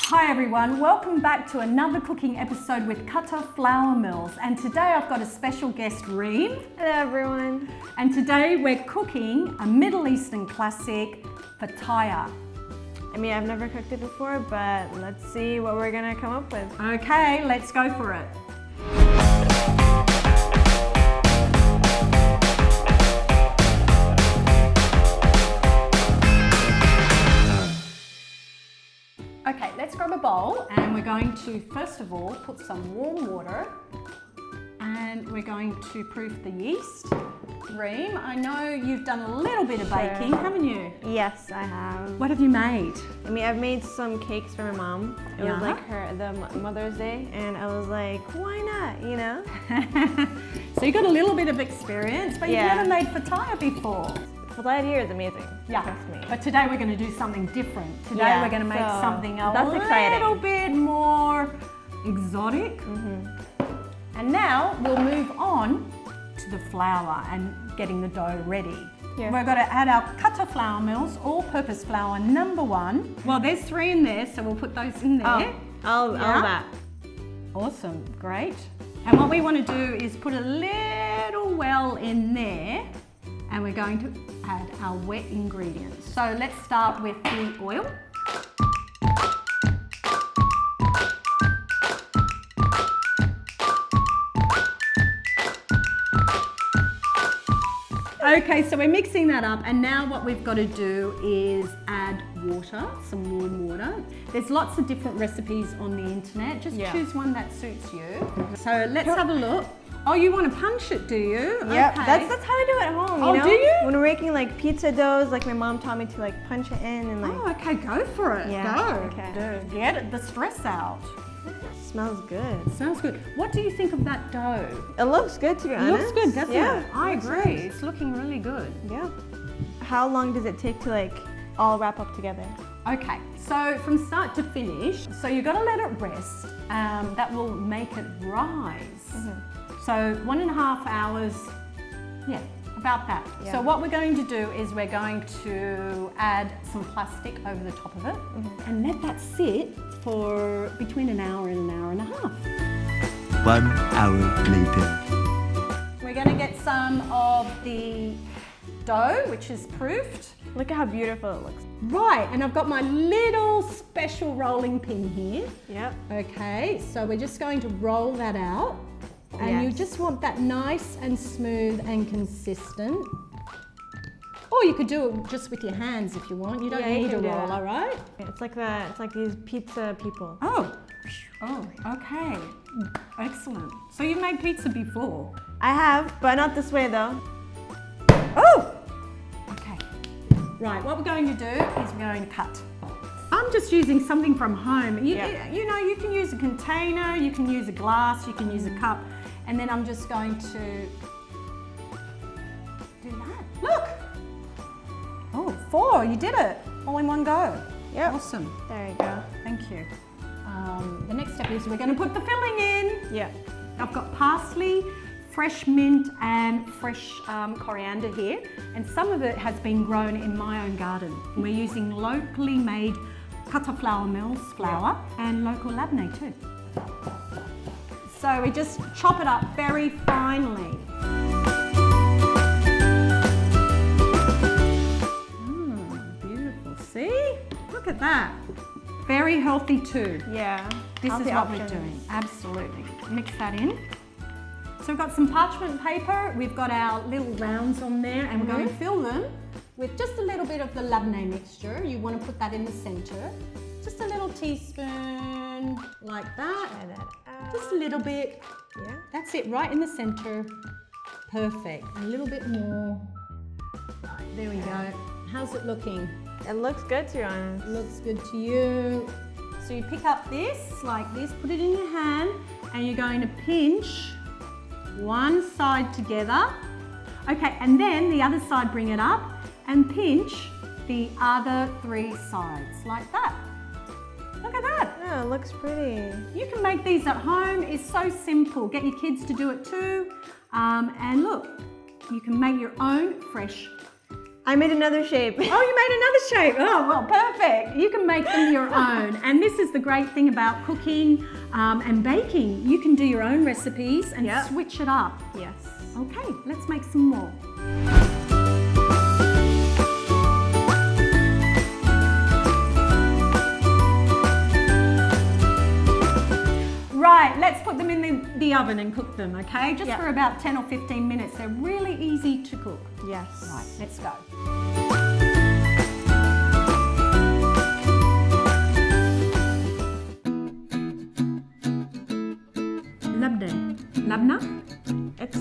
Hi everyone, welcome back to another cooking episode with Qatar Flour Mills, and today I've got a special guest, Reem. Hello everyone. And today we're cooking a Middle Eastern classic, Fatayer. I mean, I've never cooked it before, but let's see what we're gonna come up with. Okay, let's go for it. Okay, let's grab a bowl and we're going to, first of all, put some warm water and we're going to proof the yeast. Reem, I know you've done a little bit of baking, haven't you? Yes, I have. What have you made? I mean, I've made some cakes for my mom. It was like the Mother's Day, and I was like, why not, you know? So you got a little bit of experience, but you've never made Fatayer before. Fatayer is amazing. Yeah, trust me. But today we're going to do something different. Today we're going to make something a little bit more exotic. And now we'll move on to the flour and getting the dough ready. We're going to add our Qatar Flour Mills all-purpose flour #1. Well, there's 3 in there, so we'll put those in there. All that. Awesome, great. And what we want to do is put a little well in there, and we're going to add our wet ingredients. So let's start with the oil. Okay, so we're mixing that up, and now what we've got to do is add water, some warm water. There's lots of different recipes on the internet. Just choose one that suits you. So let's have a look. Oh, you want to punch it, do you? Yeah, okay. that's how I do it at home, you know? Do you? When we're making like pizza doughs, like my mom taught me to like punch it in and like... Oh, okay, go for it. Yeah, go. okay. Get the stress out. Smells good. Sounds good. What do you think of that dough? It looks good, to be honest. It looks good, doesn't it? I agree. It's looking really good. Yeah. How long does it take to like all wrap up together? Okay, so from start to finish, so you've got to let it rest. That will make it rise. So 1.5 hours, about that. Yeah. So what we're going to do is we're going to add some plastic over the top of it and let that sit for between an hour and an hour and a half. 1 hour later. We're going to get some of the dough, which is proofed. Look at how beautiful it looks. Right, and I've got my little special rolling pin here. Yep. Okay, so we're just going to roll that out. And you just want that nice and smooth and consistent. Or you could do it just with your hands if you want. You don't need a roller, right? It's like these pizza people. Oh, okay. Excellent. So you've made pizza before? I have, but not this way though. Oh! Okay. Right, what we're going to do is we're going to cut. I'm just using something from home. You know, you can use a container, you can use a glass, you can use a cup, and then I'm just going to do that. Look! Oh, 4, you did it. All in one go. Yep. Awesome. There you go. Thank you. The next step is we're going to put the filling in. Yeah. I've got parsley, fresh mint and fresh coriander here, and some of it has been grown in my own garden. We're using locally made Qatar Flour Mills flour and local labneh too. So we just chop it up very finely. Beautiful, see? Look at that. Very healthy too. Yeah. This is what we're doing, absolutely. Mix that in. So we've got some parchment paper, we've got our little rounds on there, and we're going to fill them with just a little bit of the labneh mixture. You want to put that in the center. Just a little teaspoon, like that. Try that out. Just a little bit. Yeah. That's it, right in the center. Perfect. A little bit more. Right, there we go. How's it looking? It looks good, to be honest. Looks good to you. So you pick up this, like this, put it in your hand, and you're going to pinch one side together. Okay, and then the other side, bring it up and pinch the other 3 sides, like that. Look at that. Yeah, it looks pretty. You can make these at home. It's so simple. Get your kids to do it too. And look, you can make your own fresh I made another shape. Oh, you made another shape. Oh, well, perfect. You can make them your own. And this is the great thing about cooking and baking. You can do your own recipes and switch it up. Yes. Okay, let's make some more. Right, let's put them in the oven and cook them, okay? Just for about 10 or 15 minutes. They're really easy to cook. Yes. Right, let's go. Labna? It's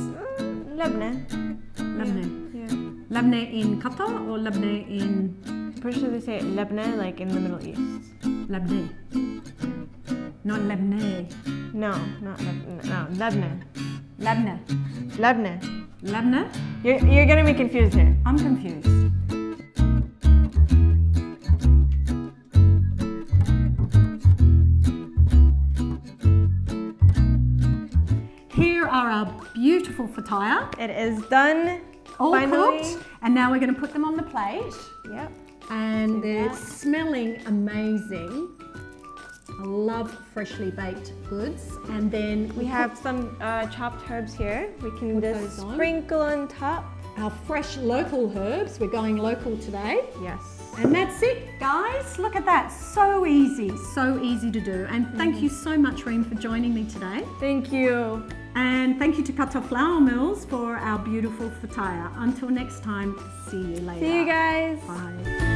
Lebanon. Labna. Yeah. Labna in Qatar or Labna in... Pretty sure they say Lebanon, like in the Middle East. Labna. Not Lebanon. No, not Lebanon. No, Lebanon. Labna. Lebanon. Labna? You're getting me confused here. I'm confused. Here are our beautiful Fatayer. It is done. All finally cooked. And now we're going to put them on the plate. Yep. And they're smelling amazing. I love freshly baked goods. And then we have some chopped herbs here. We can Put just those on. sprinkle on top. Our fresh local herbs. We're going local today. Yes. And that's it, guys. Look at that. So easy to do. And thank you so much, Reem, for joining me today. Thank you. And thank you to Qatar Flour Mills for our beautiful Fatayer. Until next time, see you later. See you guys. Bye.